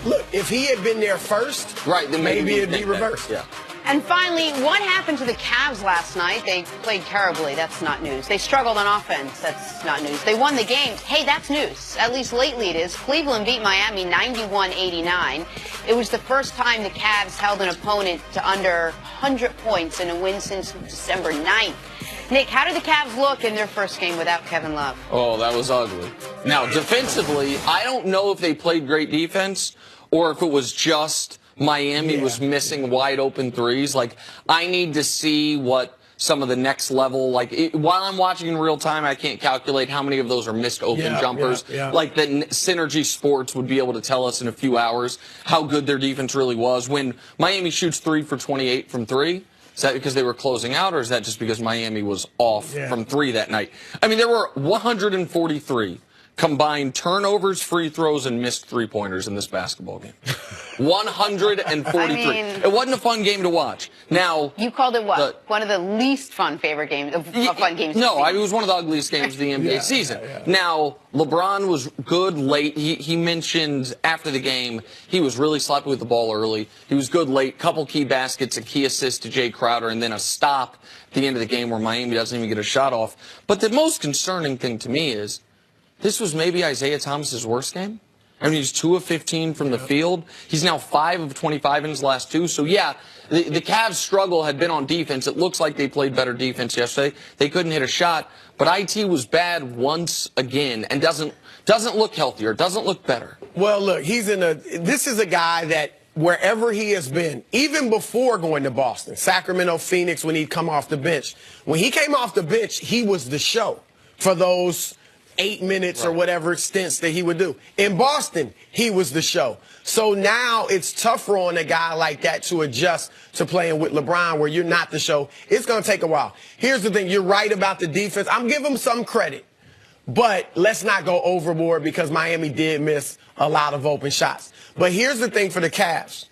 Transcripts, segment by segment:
Look, if he had been there first, right, then maybe it'd be reversed. Yeah. And finally, what happened to the Cavs last night? They played terribly. That's not news. They struggled on offense. That's not news. They won the game. Hey, that's news. At least lately it is. Cleveland beat Miami 91-89. It was the first time the Cavs held an opponent to under 100 points in a win since December 9th. Nick, how did the Cavs look in their first game without Kevin Love? Oh, that was ugly. Now, defensively, I don't know if they played great defense or if it was just Miami was missing wide open threes. Like, I need to see what some of the next level, while I'm watching in real time, I can't calculate how many of those are missed open jumpers. Like, the Synergy Sports would be able to tell us in a few hours how good their defense really was. When Miami shoots 3 for 28 from three, is that because they were closing out, or is that just because Miami was off from three that night? I mean, there were 143 combined turnovers, free throws, and missed three-pointers in this basketball game. 143. I mean, it wasn't a fun game to watch. Now, you called it what? One of the least fun favorite games of fun games. No, it was one of the ugliest games of the NBA season. Now, LeBron was good late. He mentioned after the game he was really sloppy with the ball early. He was good late. Couple key baskets, a key assist to Jay Crowder, and then a stop at the end of the game where Miami doesn't even get a shot off. But the most concerning thing to me is this was maybe Isaiah Thomas's worst game. I mean, he's 2 of 15 from the field. He's now 5 of 25 in his last 2. So, yeah, the Cavs' struggle had been on defense. It looks like they played better defense yesterday. They couldn't hit a shot. But IT was bad once again and doesn't look healthier, doesn't look better. Well, look, this is a guy that wherever he has been, even before going to Boston, Sacramento, Phoenix, when he'd come off the bench. When he came off the bench, he was the show for those 8 minutes or whatever stints that he would do. In Boston, he was the show. So now it's tougher on a guy like that to adjust to playing with LeBron where you're not the show. It's going to take a while. Here's the thing. You're right about the defense. I'm giving him some credit. But let's not go overboard because Miami did miss a lot of open shots. But here's the thing for the Cavs.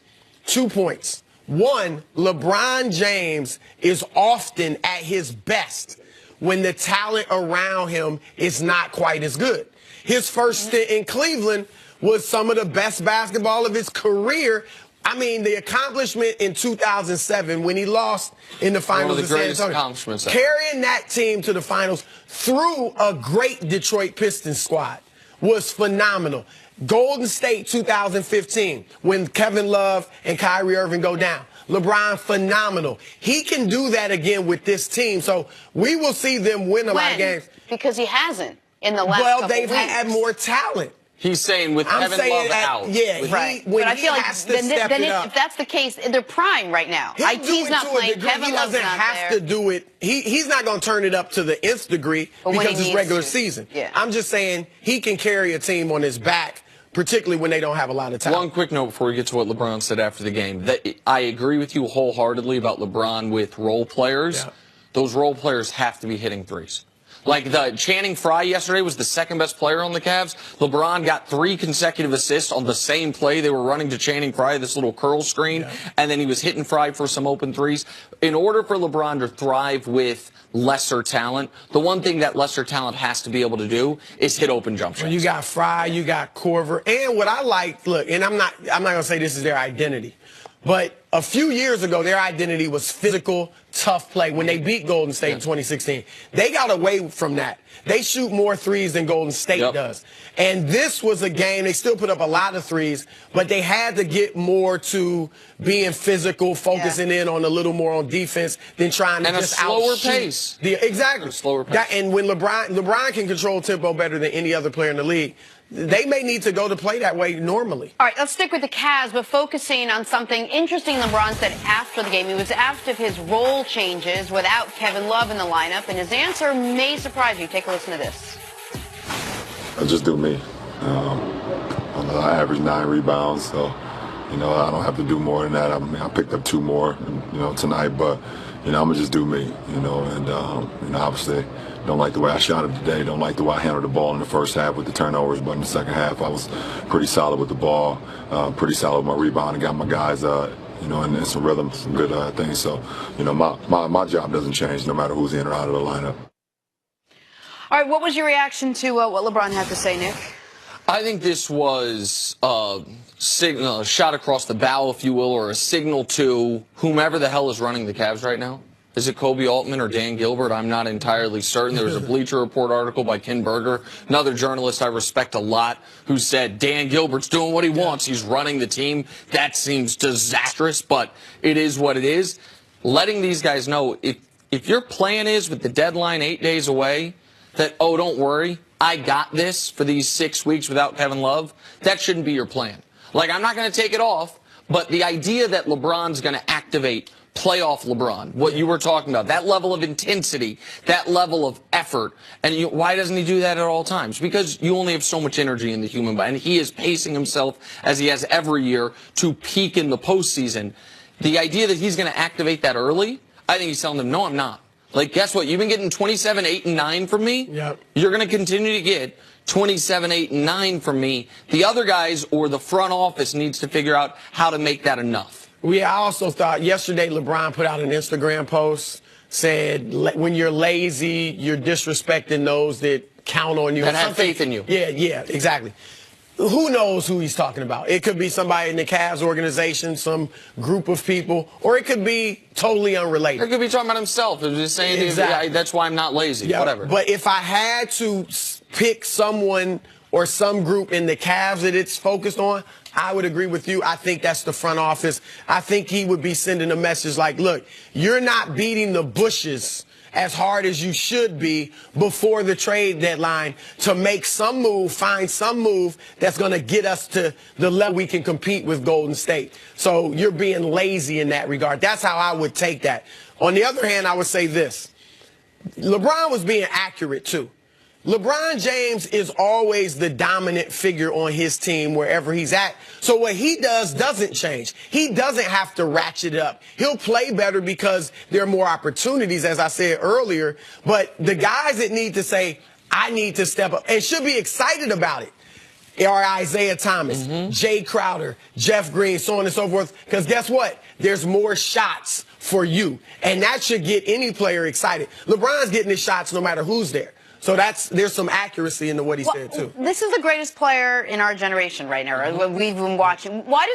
2 points. One, LeBron James is often at his best when the talent around him is not quite as good. His first stint in Cleveland was some of the best basketball of his career. I mean, the accomplishment in 2007 when he lost in the finals of San Antonio, carrying that team to the finals through a great Detroit Pistons squad was phenomenal. Golden State 2015 when Kevin Love and Kyrie Irving go down. LeBron, phenomenal. He can do that again with this team. So we will see them win a lot of games. Because he hasn't in the last couple Well, they've had more talent. He's saying with Kevin Love out. Yeah, right. But I feel like if that's the case, they're prime right now. IT's not playing. Kevin Love's not there. He doesn't have to do it. He's not going to turn it up to the nth degree because it's regular season. Yeah. I'm just saying he can carry a team on his back, particularly when they don't have a lot of time. One quick note before we get to what LeBron said after the game. I agree with you wholeheartedly about LeBron with role players. Yeah. Those role players have to be hitting threes. Like Channing Frye yesterday was the second best player on the Cavs. LeBron got 3 consecutive assists on the same play. They were running to Channing Frye, this little curl screen, and then he was hitting Frye for some open threes. In order for LeBron to thrive with lesser talent, the one thing that lesser talent has to be able to do is hit open jump shots. You got Frye, you got Korver, and what I like, look, and I'm not going to say this is their identity, but a few years ago, their identity was physical, tough play. When they beat Golden State in 2016, they got away from that. They shoot more threes than Golden State does. And this was a game, they still put up a lot of threes, but they had to get more to being physical, focusing in on a little more on defense than trying to just slower pace. Exactly. Slower pace. And when LeBron can control tempo better than any other player in the league, they may need to go to play that way normally. All right, let's stick with the Cavs, but focusing on something interesting LeBron said after the game. He was asked if his role changes without Kevin Love in the lineup, and his answer may surprise you. Take a listen to this. I just do me. I average 9 rebounds, so, I don't have to do more than that. I picked up 2 more, tonight, but, I'm going to just do me, and obviously don't like the way I shot it today. Don't like the way I handled the ball in the first half with the turnovers, but in the second half I was pretty solid with the ball, pretty solid with my rebound, and got my guys, in some rhythm, some good things. So, my job doesn't change no matter who's in or out of the lineup. All right, what was your reaction to what LeBron had to say, Nick? I think this was signal, a shot across the bow, if you will, or a signal to whomever the hell is running the Cavs right now? Is it Kobe Altman or Dan Gilbert? I'm not entirely certain. There was a Bleacher Report article by Ken Berger, another journalist I respect a lot, who said Dan Gilbert's doing what he wants. He's running the team. That seems disastrous, but it is what it is. Letting these guys know, if your plan is with the deadline 8 days away, that, oh, don't worry, I got this for these 6 weeks without Kevin Love, that shouldn't be your plan. Like, I'm not going to take it off, but the idea that LeBron's going to activate playoff LeBron, what you were talking about, that level of intensity, that level of effort, and why doesn't he do that at all times? Because you only have so much energy in the human body, and he is pacing himself, as he has every year, to peak in the postseason. The idea that he's going to activate that early, I think he's telling them, no, I'm not. Like, guess what? You've been getting 27, 8, and 9 from me. Yep. You're going to continue to get 27, 8, and 9 from me. The other guys or the front office needs to figure out how to make that enough. I also thought yesterday LeBron put out an Instagram post, said when you're lazy, you're disrespecting those that count on you. That have faith in you. Yeah, exactly. Who knows who he's talking about? It could be somebody in the Cavs organization, some group of people, or it could be totally unrelated. It could be talking about himself. It was just saying, Exactly. that's why I'm not lazy. Yeah, whatever. But if I had to pick someone or some group in the Cavs that it's focused on, I would agree with you. I think that's the front office. I think he would be sending a message like, look, you're not beating the bushes as hard as you should be before the trade deadline to make some move, find some move that's going to get us to the level we can compete with Golden State. So you're being lazy in that regard. That's how I would take that. On the other hand, I would say this. LeBron was being accurate, too. LeBron James is always the dominant figure on his team wherever he's at. So what he does doesn't change. He doesn't have to ratchet it up. He'll play better because there are more opportunities, as I said earlier. But the guys that need to say, I need to step up and should be excited about it are Isaiah Thomas, Jay Crowder, Jeff Green, so on and so forth. Because guess what? There's more shots for you. And that should get any player excited. LeBron's getting his shots no matter who's there. So there's some accuracy into what he said, too. This is the greatest player in our generation right now. Right? We've been watching. Why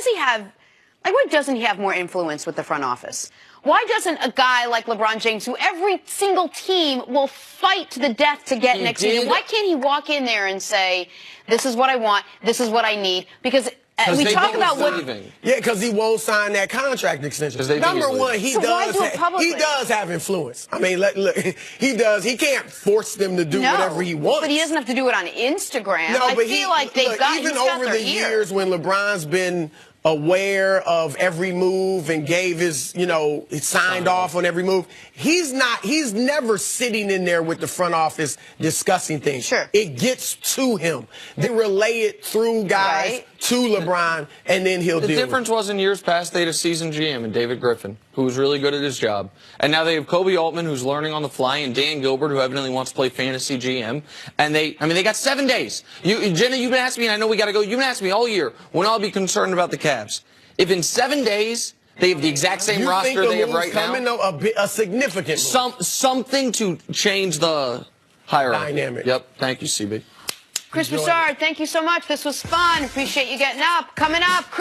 doesn't he have more influence with the front office? Why doesn't a guy like LeBron James, who every single team will fight to the death to get next season, why can't he walk in there and say, this is what I want, this is what I need? Because we talk about what. Yeah, because he won't sign that contract extension. Number one, he does have influence. I mean, look, he does. He can't force them to do whatever he wants. But he doesn't have to do it on Instagram. No, I feel like they've got even over the years when LeBron's been aware of every move and gave his, signed off on every move. He's never sitting in there with the front office discussing things. Sure. It gets to him. They relay it through guys to LeBron, and then he'll deal with it. The difference was in years past, they had a seasoned GM in David Griffin, who was really good at his job. And now they have Kobe Altman, who's learning on the fly, and Dan Gilbert, who evidently wants to play fantasy GM. And they got 7 days. Jenna, you've been asking me, and I know we got to go, you've been asking me all year when I'll be concerned about the Cavs. If in 7 days they have the exact same roster they have right now, a significant move. Something to change the hierarchy. Dynamic. Yep. Thank you, CB. Chris Broussard, thank you so much. This was fun. Appreciate you getting up. Coming up, Chris